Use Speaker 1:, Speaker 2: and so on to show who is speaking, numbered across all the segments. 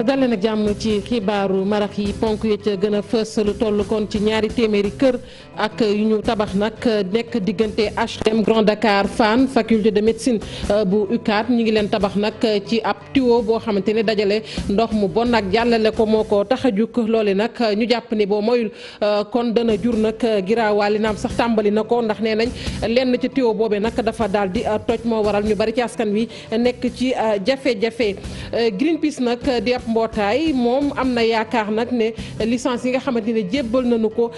Speaker 1: dalee nag jàmm ci xibaaru marax yi ponk yi ca gën a fës lu toll kon ci ñaari téeméeri kër ak yu ñu tabax nag nekk diggante HLM Grand Dakar Fann faculté de médecine bu UCAD ñi ngi leen tabax nag ci ab tuyau boo xamante ne dajale ndox mu bon nag jàllale ko moo ko tax a jug loole nag ñu jàpp ne boo moyul kon dana jur nag giraawaali naam sax tàmbali na ko ndax nee nañ lenn ci tuyau boobee nag dafa daal di toj moo waral ñu bari ci askan wi nekk ci jafe-jafe Greenpeace nag di ab mbootaay moom am na yaakaar nag ne licence yi nga xamante ne jébbal nañu ko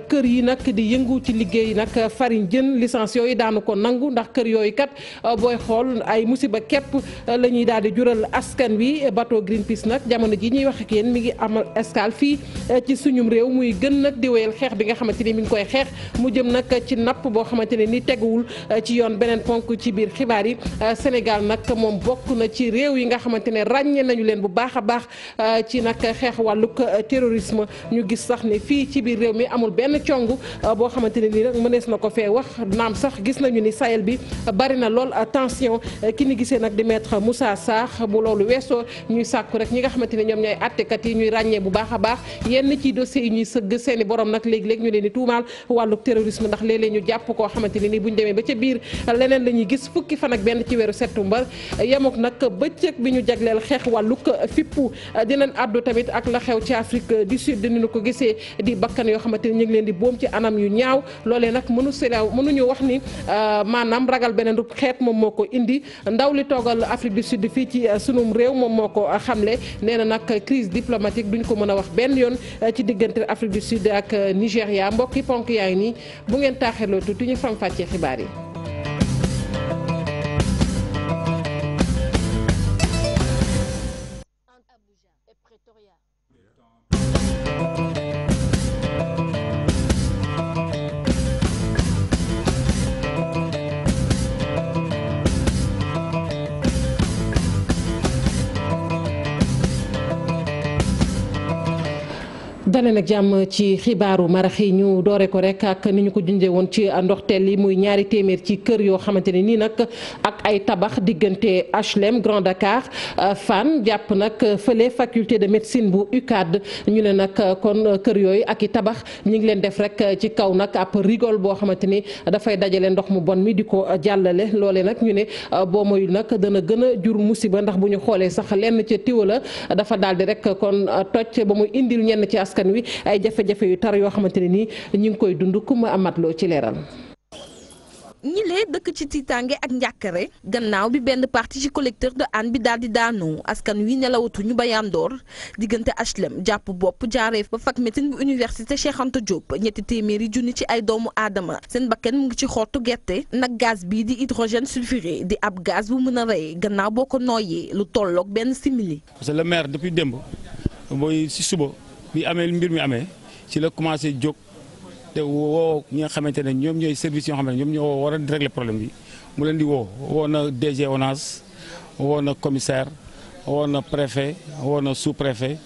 Speaker 1: kër yi nag di yëngu ci liggéey nag farine jën licence yooyu daanu ko nangu ndax kër yooyu kat booy xool ay musiba képp la ñuy daal di jural askan wi bateau Greenpeace nag jamono ji ñuy wax ak yéen mi ngi amal escale fii ci suñum réew muy gën nag di wéyal xeex bi nga xamante ne mi ngi koy xeex mu jëm nag ci napp boo xamante ne ni teguwul ci yoon beneen ponk ci biir xibaar yi Sénégal nag moom bokk na ci réew yi nga xamante ne ràññee nañu leen bu baax a baax ci nag xeex wàllug terrorisme ñu gis sax ne fii ci biir réew mi amul benn cong boo xamante ne nii rek mënees na ko fee wax naam sax gis nañu ni Sahel bi bari na lool tension ki ni gisee nag di maître Moussa Sarr bu loolu weesoo ñuy sàkku rek ñi nga xamante ne ñoom ñooy attekat yi ñuy ràññee bu baax a baax yenn ci dossiers yi ñuy sëgg seeni borom nag léegi-léeg ñu leen di tuumaal wàllug terrorisme ndax léeg-léeg ñu jàpp koo xamante ne nii bu ñu demee ba ca biir leneen la ñuy gis fukki fan ak benn ci weeru septembre yemook nag bëccëg bi ñu jagleel xeex wàllug fippu dinañ àddu tamit ak la xew ci Afrique du Sud dinañu ko gisee di bakkan yoo xamante ni ñu ngi leen di boom ci anam yu ñaaw loolee nag mënuñu wax ni maanaam ragal beneen xeet moom moo ko indi ndaw li toogal Afrique du Sud fii ci sunum réew moom moo ko xamle nee na nag crise diplomatique duñ ko mën a wax benn yoon ci diggante Afrique du Sud ak Nigéria mbokki ponk yaa ngi nii bu ngeen taaxirloo tuuti ñu faram fàccee xibaar yi. dale nag jàmm ci xibaaru marax yi ñu doore ko rek ak ni ñu ko junjee woon ci ndoxteel yi muy ñaari téeméer ci kër yoo xamante ne nii nag ak ay tabax diggante HLM Grand Dakar Fann jàpp nag fële faculté de médecine bu UCAD ñu ne nag kon kër yooyu ak i tabax ñu ngi leen def rek ci kaw nag ab rigole boo xamante ni dafay dajale ndox mu bon mi di ko jàllale loole nag ñu ne boo moyul nag dana gën a jur musiba ndax bu ñu xoolee sax lenn ca tiwa la dafa daal di rek kon toj ba muy indil ñenn ci askan wi ay jafe-jafe yu tar yoo xamante ne nii ñu ngi koy dund ku ma amat loo ci leeral.
Speaker 2: ñi lee dëkk ci tiitaange ak njàkkare gannaaw bi benn partie ci collecteur de Hann bi daal di daanu askan wi nelawatuñu ba yandoor diggante HLM jàpp bopp jaareef ba fac médecine bu université Cheikh Anta Diop ñetti téeméeri junni ci ay doomu aadama seen bakken mu ngi ci xottu gerte nag gaz bii di hydrogène sulfuré di ab gaz bu mën a rey gannaaw boo ko nooyee lu tolloog benn simili.
Speaker 3: parce que le maire depuis démb mooy si suba bi amee mbir mi amee ci la commencé jóg. te woo ñi nga xamante ne ñoom ñooy service yoo xam ne ñoom ñoo war a régler problème bi mu leen di woo na DG ONAS woo na commissaire woo na préfet woo na sous préfet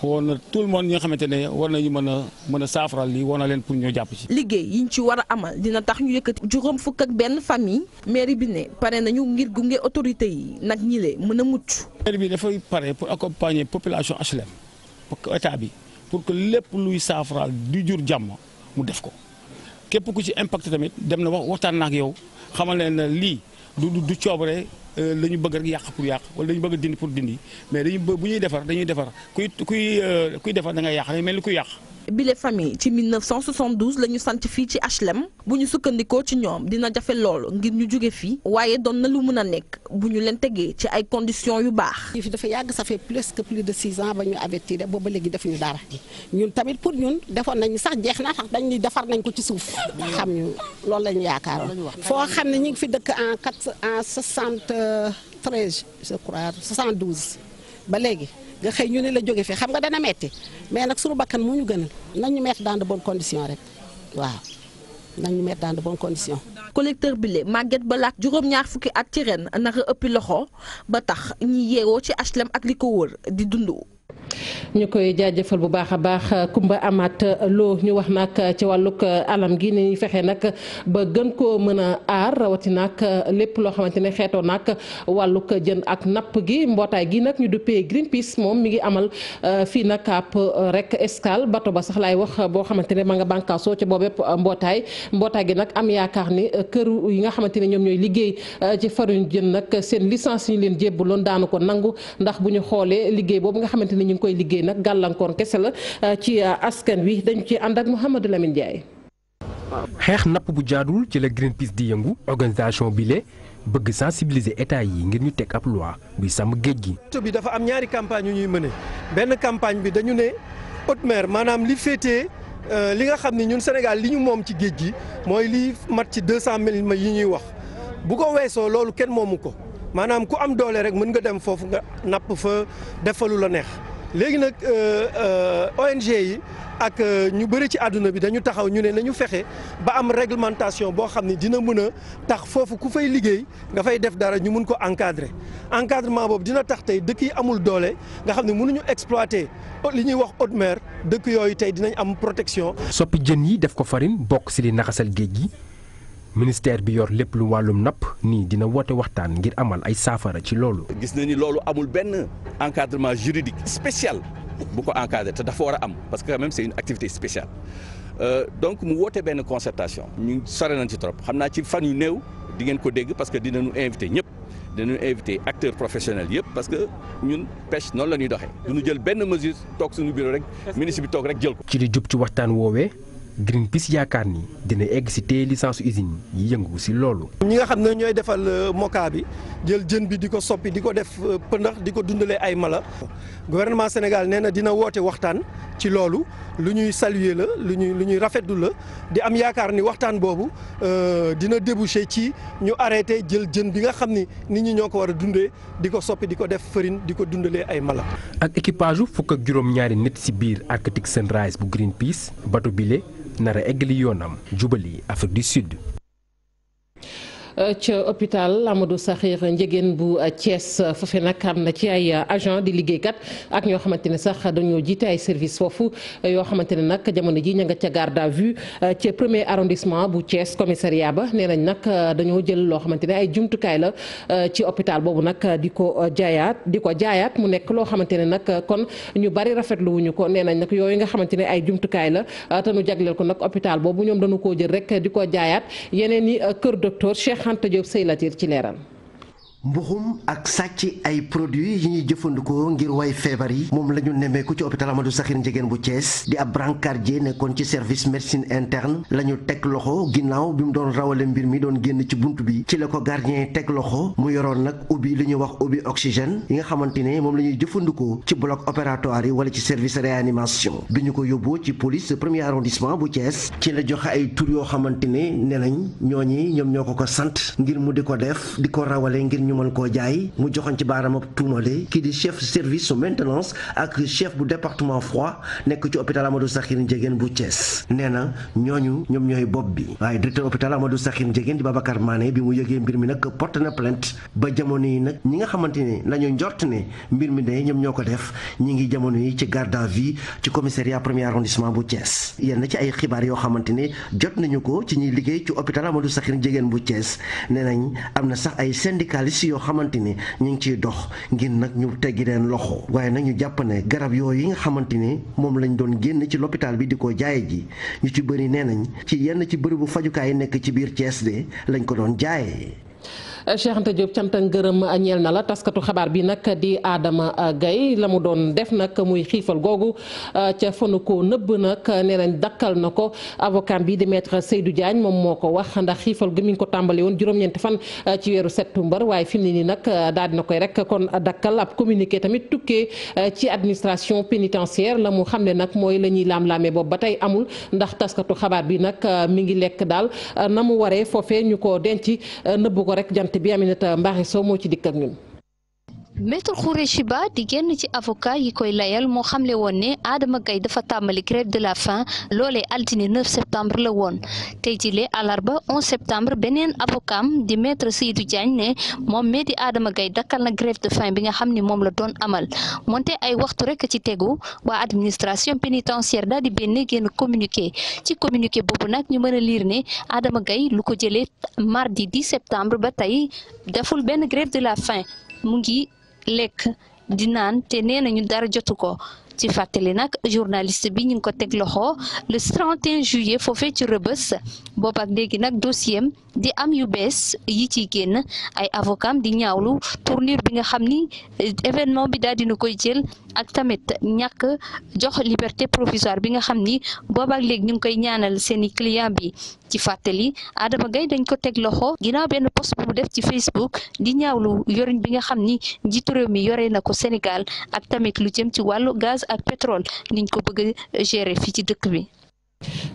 Speaker 3: woo na tout le monde ñi nga xamante ne war nañu mën a saafaral lii woo na leen pour ñoo jàpp ci. liggéey yiñ ci war a amal dina tax ñu yëkkati juróom fukk ak benn famille mairie bi ne pare nañu ngir gunge autorité yi nag ñi le mën a mucc. mairie bi dafay pare pour accompagner population HLM pour que état bi pour que lépp luy saafaral du jur jàmm. mu def ko képp ku ci impacté tamit dem na waxtaan na ak yow xamal leen ne lii du coobare la ñu bëgg rek yàq pour yàq wala dañu bëgg dindi pour dindi mais bu ñuy defar dañuy defar kuy defar da ngay yàq dañu mel ni kuy yàq.
Speaker 2: bile famille ci 1972 la ñu sant fii ci HLM bu ñu sukkandikoo ci ñoom dina jafe lool ngir ñu jóge fii waaye doon na lu mën a nekk bu ñu leen tegee ci ay conditions yu baax.
Speaker 4: fi dafa yàgg ça fait plus de 6 ans ba ñu avertir booba léegi defuñu dara ñun tamit pour ñun defoon nañu sax jeex na sax dañuy defar nañ ko ci suuf xam ñu loolu lañu yaakaaroon foo xam ne ñu ngi fi dëkk en 73 je crois 72 ba léegi. nga xëy ñu ne la jóge fi xam nga dana metti mais nag suñu bakkan mu ñu gënal nañ ñu mettre dans de bonnes conditions rek waaw nañ ñu mettre dans de bonnes conditions.
Speaker 2: collecteur bi le Maguette Balaak juróom-ñaar fukki at ci ren naka ëppi loxo ba tax ñi yeewoo ci HLM ak li ko wër di dund.
Speaker 1: ñu koy jaajëfal bu baax a baax Kumba Amat Lo ñu wax nag ci wàllug alam gi ni fexe nag ba gën koo mën a aar rawatina nag lépp loo xamante ne xeetoo nag wàllug jën ak napp gi mbootaay gi nag ñu duppee Greenpeace moom mi ngi amal fii nag ab rek escale bato ba sax laay wax boo xamante ne ma nga bànkaasoo ci boobu yëpp mbootaay gi nag am yaakaar ni këru yi nga xamante ne ñoom ñooy liggéey ci faruñ jën nag seen licence yi ñu leen jébbaloon daanu ko nangu ndax bu ñu xoolee liggéey boobu nga xamante ne ñu ngi koy liggéey nag gàllankoor kese la ci askan wi dañu ci ànd ak Mouhamadou Lamine Ndiaye.
Speaker 5: xeex napp bu jaadul ci la Greenpeace di yëngu organisation bi le bëgg sensibiliser état yi ngir ñu teg ab loi buy sàmm géej gi.
Speaker 6: bi dafa am ñaari campagne yu ñuy mëne benn campagne bi dañu ne haute mer maanaam li féetee li nga xam ne ñun Sénégal li ñu moom ci géej gi mooy li mat ci 200 000 yi ñuy wax bu ko weesoo loolu kenn moomu ko maanaam ku am doole rek mën nga dem foofu nga napp fa defalu la neex léegi nag ONG yi ak ñu bëri ci àdduna bi dañu taxaw ñu ne nañu fexe ba am réglementation boo xam ne dina mën a tax foofu ku fay liggéey nga fay def dara ñu mun ko encadrer encadrement boobu dina tax tey dëkk yi amul doole nga xam ne mënuñu exploiter li ñuy wax haute mer dëkk yooyu tey dinañ am protection.
Speaker 5: soppi jën yi def ko farine bokk ci li naxasal géej gi ministère bi yor lépp lu wàllum napp nii dina woote waxtaan ngir amal ay saafara ci loolu.
Speaker 7: gis na ni loolu amul benn encadrement juridique spécial bu ko encadré te dafa war a am parce que quand même c'est une activité spéciale donc mu woote benn concertation ñu sore nañ ci trop xam naa ci fan yu néew di ngeen ko dégg parce que dinañu invité ñëpp dinañu invité acteurs professionnels yëpp parce que ñun pêche noonu la ñuy doxee duñu jël benn mesure toog suñu bureau rek ministre bi toog rek jël ko.
Speaker 5: ci li jub ci waxtaan woowee Greenpeace yaakaar ni dina egg ci téye licence usine yi yëngu ci loolu.
Speaker 6: ñi nga xam ne ñooy defal moka bi jël jën bi di ko soppi di ko def pëndax di ko dundalee ay mala gouvernement Sénégal nee na dina woote waxtaan ci loolu lu ñuy saluer la lu ñuy rafetlu la di am yaakaar ni waxtaan boobu dina déboucher ci ñu arrêté jël jën bi nga xam ni nit ñi ñoo ko war a dundee di ko soppi di ko def farine di ko dundalee ay mala.
Speaker 5: ak équipage fukk ak juróom-ñaari nit ci biir Arctic Sunrise bu Greenpeace bato bile nara eggali yoonam jubali Afrique du Sud.
Speaker 1: ca hôpital Amadou Sakhir Ndiéguène bu Thiès foofu nag am na ci ay agent di liggéeykat ak ñoo xamante ne sax dañoo jiite ay service foofu yoo xamante ne nag jamono ji ña nga ca garde à vue ca premier arrondissement bu Thiès commissariat ba nee nañ nag dañoo jël loo xamante ne ay jumtukaay la ci hôpital boobu nag di ko jaayaat mu nekk loo xamante ne nag kon ñu bari rafetlu wuñu ko nee nañ nag yooyu nga xamante ne ay jumtukaay la te nu jagleel ko nag hôpital boobu ñoom dañu koo jël rek di ko jaayaat yeneen i kër docteur Cheikh Anta Diop Sey Latir ci leeral.
Speaker 8: mbuxum ak sàcc ay produits yi ñuy jëfandikoo ngir way feebar yi moom la ñu nemmeeku ci hôpital Amadou Sakhir Ndiéguène bu Thiès di ab brancardier nekkoon ci service médecine interne la ñu teg loxo ginnaaw bi mu doon rawale mbir mi doon génn ci bunt bi ci la ko gardien teg loxo mu yoroon nag ubbi li ñuy wax ubbi oxygène yi nga xamante ne moom la ñuy jëfandikoo ci bloc opératoire yi wala ci service réanimation bi ñu ko yóbboo ci police premier arrondissement bu Thiès ci la joxe ay tur yoo xamante ne nee nañ ñooñi ñoom ñoo ko sant ngir mu di ko def di ko rawale ngir ñu mën koo jaay mu joxoon ci baaraam ab tuumale kii di chef service su maintenance ak chef bu département froid nekk ci hôpital Amadou Sakhir Ndiéguène bu Thiès nee na ñooñu ñoom ñooy bopp bi waaye directeur hôpital Amadou Sakhir Ndiéguène di Babacar Mané bi mu yëgee mbir mi nag porte na plainte ba jamono yi nag ñi nga xamante ne la ñu njort ne mbir mi de ñoom ñoo ko def ñi ngi jamono yi ci garde à vue ci commissariat premier arrondissement bu Thiès yenn ci ay xibaar yoo xamante ne jot nañu ko ci ñuy liggéey ci hôpital Amadou Sakhir Ndiéguène bu Thiès nee nañ am na sax ay syndicalistes yoo xamante ne ñu ngi ciy dox ngir nag ñu teggi leen loxo waaye nag ñu jàpp ne garab yooyu yi nga xamante ne moom lañ doon génn ci l'hôpital bi di ko jaaye ji ñu ci bëri nee nañ ci yenn ci bërëbu fajukaay yi nekk ci biir Thiès de lañ ko doon jaayee.
Speaker 1: Cheikh Anta Diop cant ak ngërëm ñeel na la taskatu xabaar bi nag di Adama Gaye la mu doon def nag muy xiifal googu ca fanu ko nëbb nag nee nañ dakkal na ko avocat bi di maître Seydou Diagne moom moo ko wax ndax xiifal gi mi ngi ko tàmbali woon juróom-ñeenti fan ci weeru septembre waaye fi mu ne nii nag daal dina koy rek kon dakkal ab communiqué tamit tukkee ci administration pénitentiaire la mu xam ne nag mooy la ñuy laam-laamee boobu ba tey amul ndax taskatu xabaar bi nag mi ngi lekk daal na mu waree foofee ñu ko denc nëbb ko rek jant bi Aminata Mbaxe Sow moo ci dikk ak ñun.
Speaker 9: Maître Khoureyssi Ba di génn ci avocat yi koy layal moo xamle woon ne Adama Gaye dafa tàmbali grève de la faim loolee altine 9 septembre la woon tey jile àllarba 11 septembre beneen avocat di maître Seydou Diagne ne moom mee di Adama Gaye dakkal na grève de faim bi nga xam ne moom la doon amal moonte ay waxtu rek ci tegu waa administration pénitentiaire daal di benn génn communiqué ci communiqué boobu nag ñu mën a lire ne Adama Gaye lu ko jëlee mardi 10 septembre ba tey deful benn grève de la faim mu ngi lekk di naan te nee nañu dara jotu ko ci fàttali nag journaliste bi ñu ngi ko teg loxo le 31 juillet foofee ci Rebeuss boobu ak léegi nag dossier di am yu bees yi ciy génn ay avocat di ñaawlu tournure bi nga xam ni événement bi daal dina koy jël ak tamit ñàkk jox liberté provisoire bi nga xam ni boobu ak léegi ñu ngi koy ñaanal seeni client bi ci fàttali Adama Gaye dañ ko teg loxo ginnaaw benn post bu mu def ci Facebook di ñaawlu yorin bi nga xam ni njiitu réew mi yore na ko Sénégal ak tamit lu jëm ci wàllu gaz ak pétrole niñ ko bëgg a gérer fii ci dëkk bi.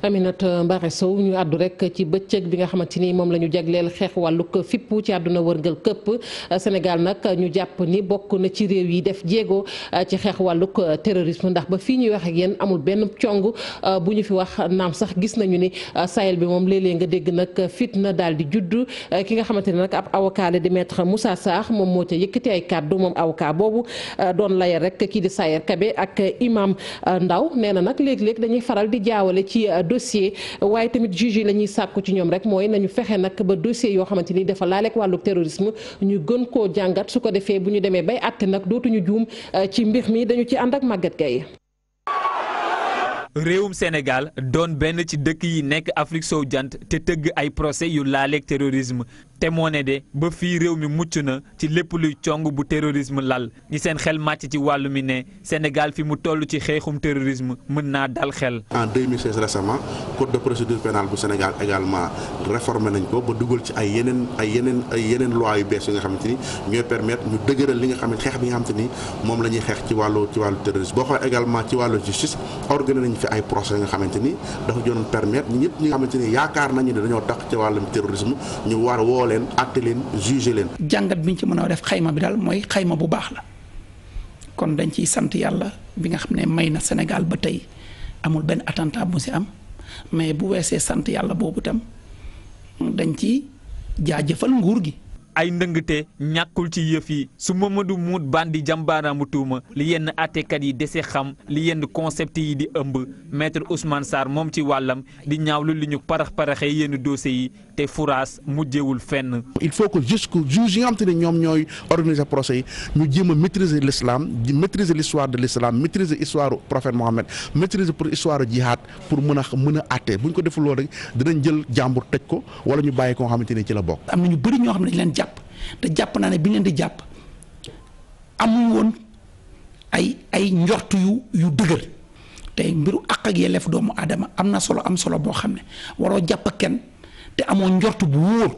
Speaker 1: Aminata Mbaare Sow ñu àddu rek ci bëccëg bi nga xamante ni moom la ñu jagleel xeex wàllug fippu ci àdduna wërngal këpp Sénégal nag ñu jàpp ni bokk na ci réew yi def jéego ci xeex wàllug terrorisme ndax ba fii ñuy wax ak yéen amul benn cong bu ñu fi wax naam sax gis nañu ni Sahel bi moom léeg-léeg nga dégg nag fitna daal di judd ki nga xamante ne nag ab avocat la di maître Moussa Sarr moom moo ca yëkkati ay kàddu moom avocat boobu doon layal rek kii di Sayer Kabe ak imam Ndaw nee na nag léeg-léeg dañuy faral di jaawale ci dossier waaye tamit juge yi la ñuy sàkku ci ñoom rek mooy nañu fexe nag ba dossier yoo xamante ni dafa laaleeg wàllu terrorisme ñu gën koo jàngat su ko defee bu ñu demee bay àtte nag dootuñu juum ci mbir mi dañu ci ànd ak Maguette Gaye.
Speaker 10: réewum Sénégal doon benn ci dëkk yi nekk Afrique sowu jant te tëgg ay procès yu laaleeg terrorisme te moo ne de ba fii réew mi mucc na ci lépp luy cong bu terrorisme lal ñi seen xel màcc ci wàllu mi ne Sénégal fi mu toll ci xeexum terrorisme mën naa dal xel.
Speaker 11: En 2016 récemment code de procédure pénale bu Sénégal également réformé nañ ko ba dugal ci ay yeneen loi yu bees yi nga xamante ni ñooy permettre ñu dëgëral li nga xam ne xeex bi nga xamante ni moom la ñuy xeex ci wàllu terrorisme boo xoolee également ci wàllu justice organisé nañ fi ay procès nga xamante ni dafa doon permettre ñëpp ñi nga xamante ni yaakaar nañu ne dañoo tax ci wàllum terrorisme ñu war woo leen àtte leen juger leen.
Speaker 12: jàngat bi ñu ci mën a def xayma bi daal mooy xayma bu baax la kon dañ ciy sant yàlla bi nga xam ne may na Sénégal ba tey amul benn attentat bu si am mais bu weesee sant yàlla boobu tam dañ ci jaajëfal nguur gi.
Speaker 10: ay ndëngte ñàkkul ci yëf yi su Mamadou Mout Bandi jàmbaaraamu tuuma li yenn àttekat yi dese xam li yenn concept yi di ëmb maître Ousmane Sarr moom ci wàllam di ñaawlu li ñu parax-paraxee yenn dossiers yi te furaas mujjewul fenn.
Speaker 11: il faut que jusque juge yi nga xam te ne ñoom ñooy organiser procès yi ñu jéem a maîtriser l'islam maîtriser l'histoire de l'islam maîtriser histoire du prophète Mohammed maîtriser pour histoire jihad pour mën a àtte bu ñu ko deful loolu rek dinañ jël jàmbur tëj ko wala ñu bàyyi ko nga xamante ne ci la bokk.
Speaker 12: am na ñu bëri ñoo xam ne dañ leen jàpp te jàpp naa ne bi ñu leen di jàpp amuñ woon ay njortu yu dëgër te mbiru àq ak yelleef doomu aadama am na solo am solo boo xam ne waroo jàpp kenn te amoo njortu bu wóor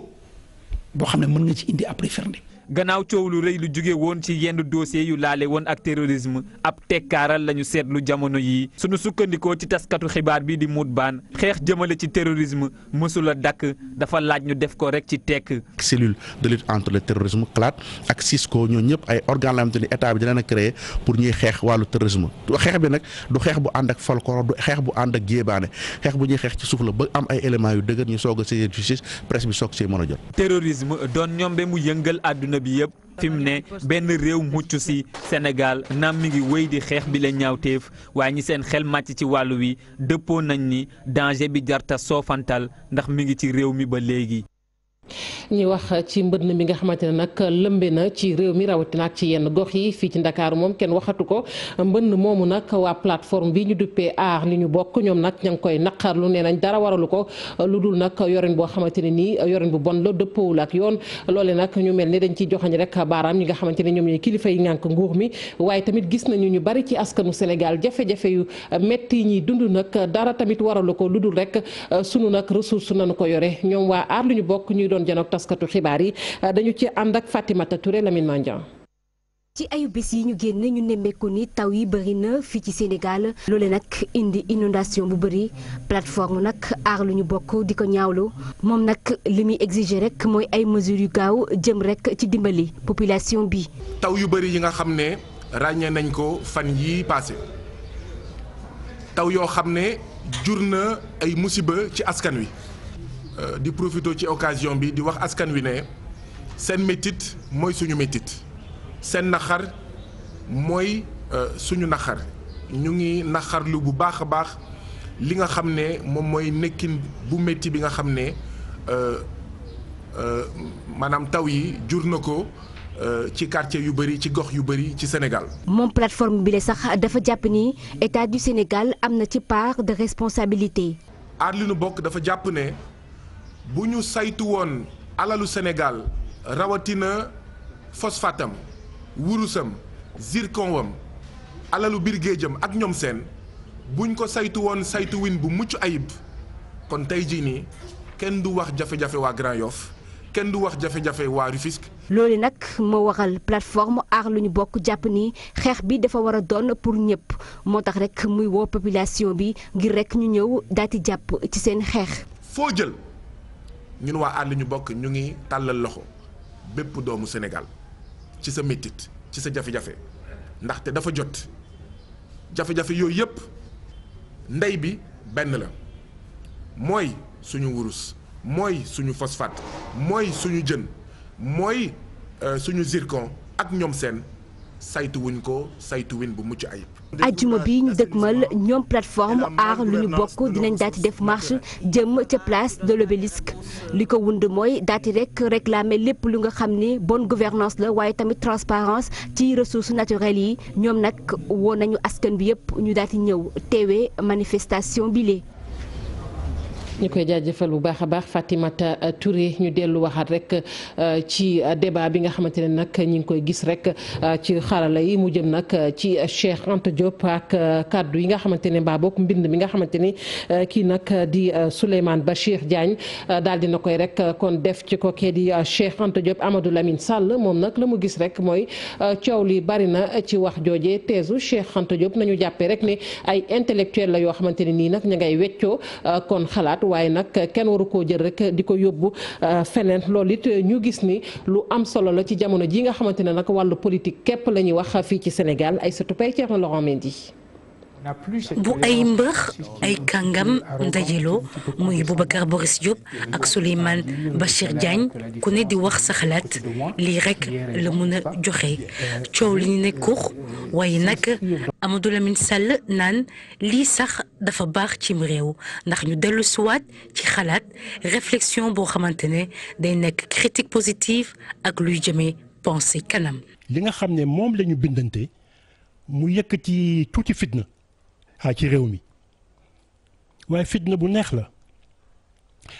Speaker 12: boo xam ne mën nga ci indi après firnde.
Speaker 10: gannaaw coow lu rëy lu jóge woon ci yenn dossier yu laale woon ak terrorisme ab tekkaaral lañu seetlu jamono yii sunu sukkandikoo ci taskatu xibaar bi di Mout Bane xeex jëmale ci terrorisme mësula dakk dafa laaj ñu def ko rek ci tekk.
Speaker 11: cellule de lutte entre le terrorisme CLAT ak Cisco ñoo ñëpp ay organes la xamante ni état bi dina leen a créé pour ñuy xeex wàllu terrorisme xeex bi nag du xeex bu ànd ak folklore du xeex bu ànd ak jéebaane xeex bu ñuy xeex ci suuf la ba am ay éléments yu dëgër ñu soog a saisir justice presse bi soog see mën a jot.
Speaker 10: terrorisme doon ñombe mu yëngal àdduna bi yëpp fi mu ne benn réew mucc si Sénégal naam mi ngi wéy di xeex bi la ñaawteef waaye ñi seen xel màcc ci wàllu wi dëppoo nañ ni danger bi jarta soofantal ndax mi ngi ci réew mi ba léegi.
Speaker 1: ñi wax ci mbënn mi nga xamante ne nag lëmbe na ci réew mi rawatina ak ci yenn gox yi fii ci Ndakaaru moom kenn waxatu ko mbënn moomu nag waa plateforme bi ñu duppee aar li ñu bokk ñoom nag ña ngi koy naqarlu nee nañ dara waralu ko lu dul nag yorin boo xamante ne nii yorin bu bon la dëppoowul ak yoon loole nag ñu mel ni dañ ciy joxañ rek baaraam ñi nga xamante ne ñoom ñooy kilifa yi ngànk nguur mi waaye tamit gis nañu ñu bari ci askanu Sénégal jafe-jafe yu metti ñi dund nag dara tamit waralu ko lu dul rek sunu nag ressource nañu ko yore ñoom waa aar li ñu bokk ñuy doon janook taskatu xibaar yi dañu ci ànd ak Fatimata Touré Lamine Mandiang.
Speaker 13: ci ayu bés yi ñu génn ñu nemmeeku ni taw yi bëri na fii ci Sénégal loole nag indi inondation bu bëri plateforme nag aar lu ñu bokk di ko ñaawlu moom nag li muy exiger rek mooy ay mesures yu gaaw jëm rek ci dimbali population bi.
Speaker 14: taw yu bëri yi nga xam ne ràññee nañ ko fan yii passé taw yoo xam ne jur na ay musiba ci askan wi di profité ci occasion bi di wax askan wi ne seen métit mooy suñu métit. seen naxar mooy suñu naxar ñu ngi naxarlu bu baax a baax li nga xam ne moom mooy nekkin bu métti bi nga xam ne maanaam taw yi jur na ko ci quartier yu bëri ci gox yu bëri ci Sénégal.
Speaker 13: moom plateforme bi la sax dafa jàpp ni état du Sénégal am na ci part de responsabilité.
Speaker 14: aar li nu bokk dafa jàpp ne bu ñu saytu woon alalu Sénégal rawatina phosphatam wurusam zirconwam alalu biir géejam ak ñoom seen buñ ko saytu woon saytu win bu mucc ayib kon tey jii nii kenn du wax jafe-jafe waa Grand Yoff kenn du wax jafe-jafe waa Rufisque.
Speaker 13: loolu nag moo waral plateforme aar lu ñu bokk jàpp ni xeex bi dafa war a doon pour ñëpp moo tax rek muy woo population bi ngir rek ñu ñëw daal di jàpp ci seen xeex.
Speaker 14: foo jël ñun waa aar lu ñu bokk ñu ngi tàllal loxo bépp doomu Sénégal. ci sa métit ci sa jafe-jafe ndaxte dafa jot jafe-jafe yooyu yëpp ndey bi benn la mooy suñu wurus mooy suñu phosphate mooy suñu jën mooy suñu zircon ak ñoom seen saytu wuñ ko saytu win bu mucc ayib.
Speaker 13: ajjuma bi ñu dëgmal ñoom plateforme aar lu ñu bokk dinañ daati def marche jëm ca place de l'obélisque li ko wund mooy daati rek réclamer lépp lu nga xam ne bonne gouvernance la waaye tamit transparence ci ressources naturelles yi ñoom nag woo nañu askan bi yëpp ñu daati ñëw teewee manifestation bi lee
Speaker 1: ñu koy jaajëfal bu baax a baax Fatimata Touré ñu dellu waxaat rek ci débat bi nga xamante ne nag ñi ngi koy gis rek ci xarala yi mu jëm nag ci Cheikh Anta Diop ak kaddu yi nga xamante ne mbaa bokk mbind mi nga xamante ni kii nag di Souleymane Bachir Diagne daal dina koy rek kon def ci ko kee di Cheikh Anta Diop Amadou Lamine Sall moom nag la mu gis rek mooy coow li bari na ci wax jooje teesu Cheikh Anta Diop nañu jàppee rek ne ay intellectuel la yoo xamante ne nii nag ña ngay weccoo kon xalaat waaye nag kenn waru koo jël rek di ko yóbbu feneen loolu it ñu gis ni lu am solo la ci jamono ji nga xamante ne nag wàllu politique képp la ñuy wax fii ci Sénégal ay satu pay Thierno Laurent Mendy.
Speaker 15: bu ay mbër ay kàngam ndajeloo muy Boubacar Boris Diop ak Souleymane Bachir Diagne ku ne di wax sa xalaat lii rek la mun a joxe coow li ñu ne kur waaye nag Amadou Lamine Sall naan lii sax dafa baax cim réew ndax ñu dellu siwaat ci xalaat réflexion boo xamante ne day nekk critique positive ak luy jëmee pensée kanam.
Speaker 16: li nga xam ne moom la ñu bindante mu yëkkati tuuti fitna. ci réew mi waaye fitna bu neex la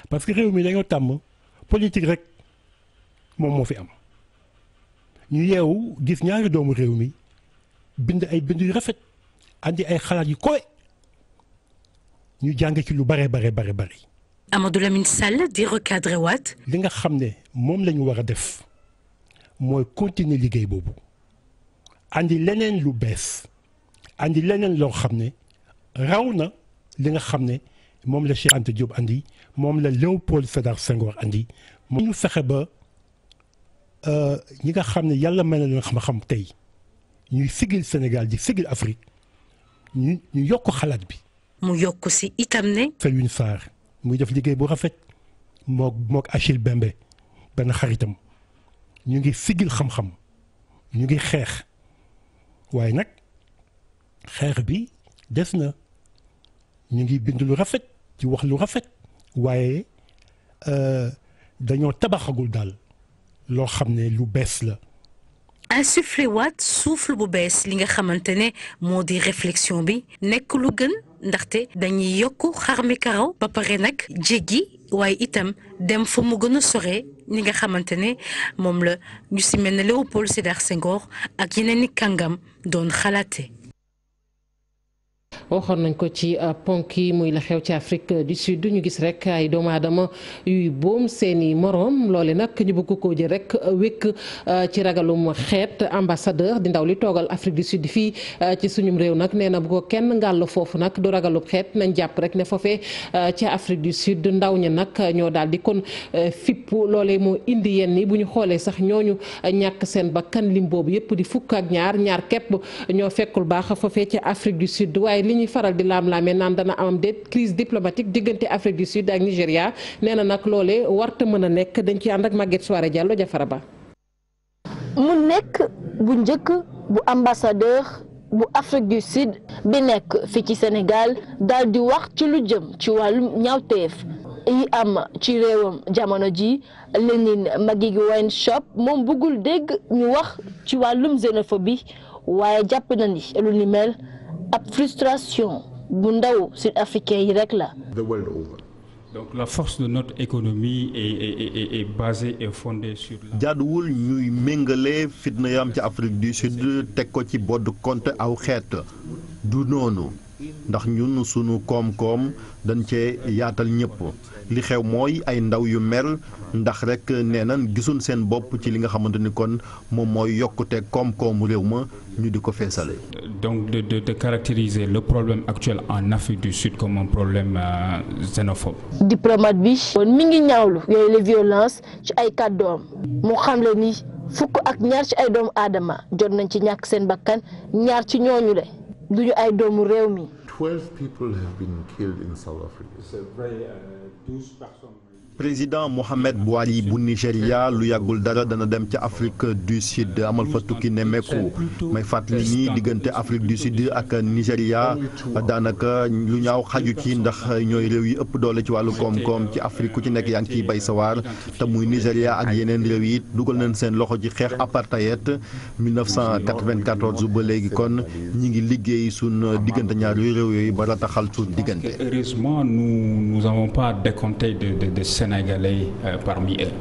Speaker 16: parce que réew mi dañoo tàmm politique rek moom moo fi am ñu yeewu gis ñaari doomu réew mi bind ay bind yu rafet andi ay xalaat yu kowe ñu jàng ci lu bare.
Speaker 15: Amadou Lamine Sall di recadré waat.
Speaker 16: li nga xam ne moom la ñu war a def mooy continuer liggéey boobu andi leneen lu bees andi leneen loo xam ne. raw na li nga xam ne moom la Cheikh Anta Diop andi moom la Léopold Sédar Senghor andi moom ñu fexe ba ñi nga xam ne yàlla mel na leen xam-xam tey ñuy sigil Sénégal di sigil Afrique ñu yokk xalaat bi.
Speaker 15: mu yokk si itam ne.
Speaker 16: Felwine Sarr muy def liggéey bu rafet mook Achille Bembe benn xaritam ñu ngi sigil xam-xam ñu ngi xeex waaye nag xeex bi des na. ñu ngi bind lu rafet ci wax lu rafet waaye dañoo tabaxagul daal loo xam ne lu bees la.
Speaker 15: insufflé waat souffle bu bees li nga xamante ne moo di réflexion bi nekk lu gën ndaxte dañuy yokk xarmi karaw ba pare nag jéggi waaye itam dem fa mu gën a sore ñi nga xamante ne moom la ñu si mel ne Léopold Sédar Senghor ak yeneen i kàngam doon xalaate.
Speaker 1: waxoon nañ ko ci ponk yi muy la xew ci Afrique du Sud ñu gis rek ay doomu aadama yuy boom seeni moroom loole nag ñu bëgg koo jël rek wékk ci ragalum xeet. ambassadeur di ndaw li toogal Afrique du Sud fii ci suñum réew nag nee na bu ko kenn ngàll foofu nag du ragalum xeet nañ jàpp rek ne foofee ci Afrique du Sud ndaw ñi nag ñoo daal di kon fippu loolee moo indi yenn yi bu ñu xoolee sax ñooñu ñàkk seen bakkan lim boobu yëpp di fukk ak ñaar képp ñoo fekkul baax foofee ci Afrique du Sud waaye li ñuy faral di laam-laamee naan dana am déet crise diplomatique diggante Afrique du Sud ak Nigéria nee na nag loolee warta mën a nekk dañ ci ànd ak Maguette Soirée Diallo Jafara Ba.
Speaker 17: mu nekk bu njëkk bu ambassadeur bu Afrique du Sud bi nekk fii ci Sénégal daal di wax ci lu jëm ci wàllum ñaawteef yi am ci réewam jamono ji Lénine Magigi Wine Shop moom bëggul dégg ñu wax ci wàllum xénophobie waaye jàpp na ni lu ni mel ab frustration bu ndaw sud-africain yi rek la.
Speaker 18: Donc la force de notre économie est basée et fondée sur.
Speaker 19: jaaduwul ñuy méngale fitna yam ci Afrique du Sud teg ko ci bodd compte aw xeet du noonu ndax ñun sunu koom-koom dañ cee yaatal ñëpp li xew mooy ay ndaw yu mer ndax rek nee nañ gisuñ seen bopp ci li nga xamante ni kon moom mooy yokkute koom-koomu réew ma ñu di ko feesale.
Speaker 18: Donc de caractériser le problème actuel en Afrique du Sud comme un problème xénophobe.
Speaker 17: diplomate bi mi ngi ñaawlu yooyu les violences ci ay kàddoom mu xamle ni fukk ak ñaar ci ay doomu aadama jot nañ ci ñàkk seen bakkan ñaar ci ñooñu le duñu ay doomu réew mi.
Speaker 20: 12 people have been killed in South Africa.
Speaker 19: président Mohamed Buhari bu Nigéria lu yàggul dara dana dem ca Afrique du Sud amal fa tukki nemmeeku may fàttali ni diggante Afrique du Sud ak Nigéria daanaka lu ñaaw xaju ci ndax ñooy réew yi ëpp doole ci wàllu koom-koom ci Afrique ku ci nekk yaa ngi ciy bay sawar te muy Nigéria ak yeneen réew yi dugal nañ seen loxo ci xeex apartheid 1994 ba léegi kon ñi ngi liggéey suñ diggante ñaari réew yooyu ba rataxal suñ diggante.
Speaker 18: Heureusement nous avons pas décompté de Sénégalais parmi eux.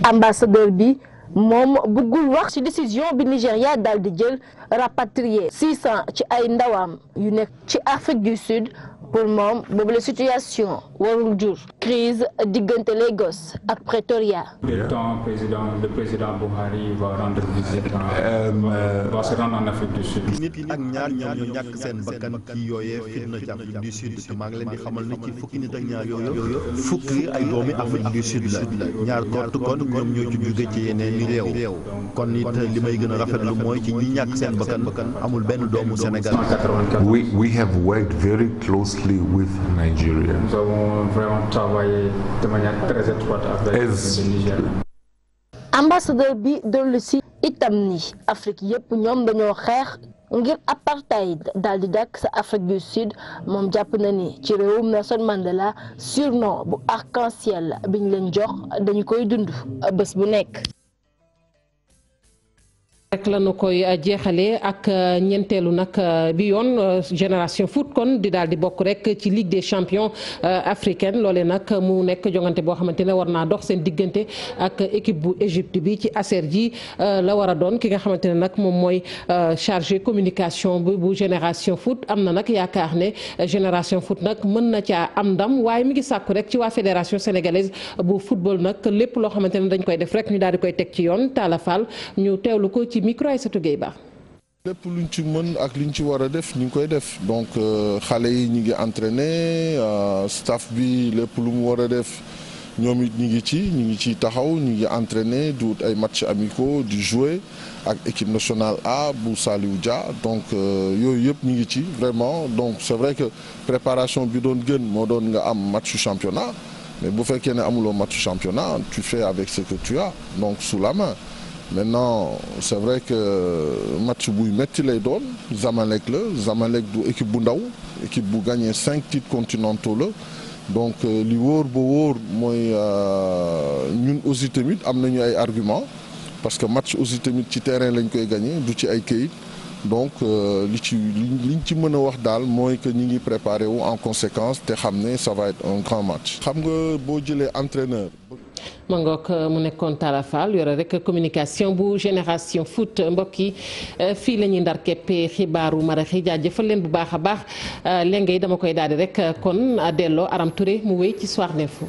Speaker 17: ambassadeur bi moom bëggul wax ci décision bi Nigéria daal di jël rapatrier 600 ci ay ndawam yu nekk ci Afrique du Sud pour moom boobu la situation warul jur crise diggante Lagos ak Pretoria.
Speaker 18: Le président Buhari va rendre visite va se rendre en Afrique du Sud.
Speaker 19: nit ak ñaar ñoom ñoo ñàkk seen bakkan ci yooyee fitna ci Afrique du Sud te maa ngi leen di xamal ni ci fukki nit ak ñaar yooyu fukki ay doomi Afrique du Sud la ñaar kott kon ñoom ñoo ci jóge ci yeneen i réew kon it li may gën a rafetlu mooy ci ñi ñàkk seen bakkan amul benn doomu Sénégal.
Speaker 20: We have worked very closely with Nigeria.
Speaker 18: Nous avons vraiment travaillé de manière très étroite avec le Nigeria.
Speaker 17: ambassadeur bi dolli si itam ni Afrique yëpp ñoom dañoo xeex ngir apartheid daal di dakk sa Afrique du Sud moom jàpp na ni ci réewum Nelson Mandela surnom bu arc-en-ciel bi ñu leen jox dañu koy dund bés bu nekk.
Speaker 1: rek la nu koy jeexalee ak ñeenteelu nag bi yoon génération foot kon di daal di bokk rek ci Ligue des champions africaine loole nag mu nekk jongante boo xamante ne war naa dox seen diggante ak équipe bu Égypte bi ci Aserji la war a doon ki nga xamante ne nag moom mooy chargé communication bu génération foot am na nag yaakaar ne génération foot nag mën na caa am ndam waaye mi ngi sàkku rek ci waa fédération sénégalaise bu football nag lépp loo xamante ne dañ koy def rek ñu daal di koy teg ci yoon Talla Fall ñu teewlu ko ci micro ay Satou Gueye Ba.
Speaker 21: lépp luñ ci mën ak liñ ci war a def ñu ngi koy def donc xale yi ñu ngi entraîné staff bi lépp lu mu war a def ñoom it ñu ngi ci taxaw ñu ngi entraîné di wut ay matchs amicaux di jouer ak équipe nationale A bu Saliou Dia donc yooyu yëpp ñu ngi ci vraiment donc c'est vrai que préparation bi doon gën moo doon nga am matchu championnat mais bu fekkee ne amuloo matchu championnat tu fais avec ce que tu as donc sous la main. Maintenant c'est vrai que match buy metti lay doon Zamalek du équipe bu ndaw équipe bu gagné 5 titres continentaux la donc li wóor ba wóor mooy ñun aussi tamit am nañu ay arguments parce que match aussi tamit ci terrain lañ koy gagné du ci ay kayit donc liñ ci mën a wax daal mooy que ñi ngi préparé wu en conséquence te xam ne ça va être un grand match. xam nga boo jëlee entraîneur.
Speaker 1: ma ngoog mu nekkoon Talla Fall yore rek communication bu Génération Foot mbokk yi fii la ñuy ndar keppe xibaaru maraxi jaajëfal leen bu baax a baax léegi dama koy daal di rek kon delloo Aram Touré mu wéy ci Soir d'Info.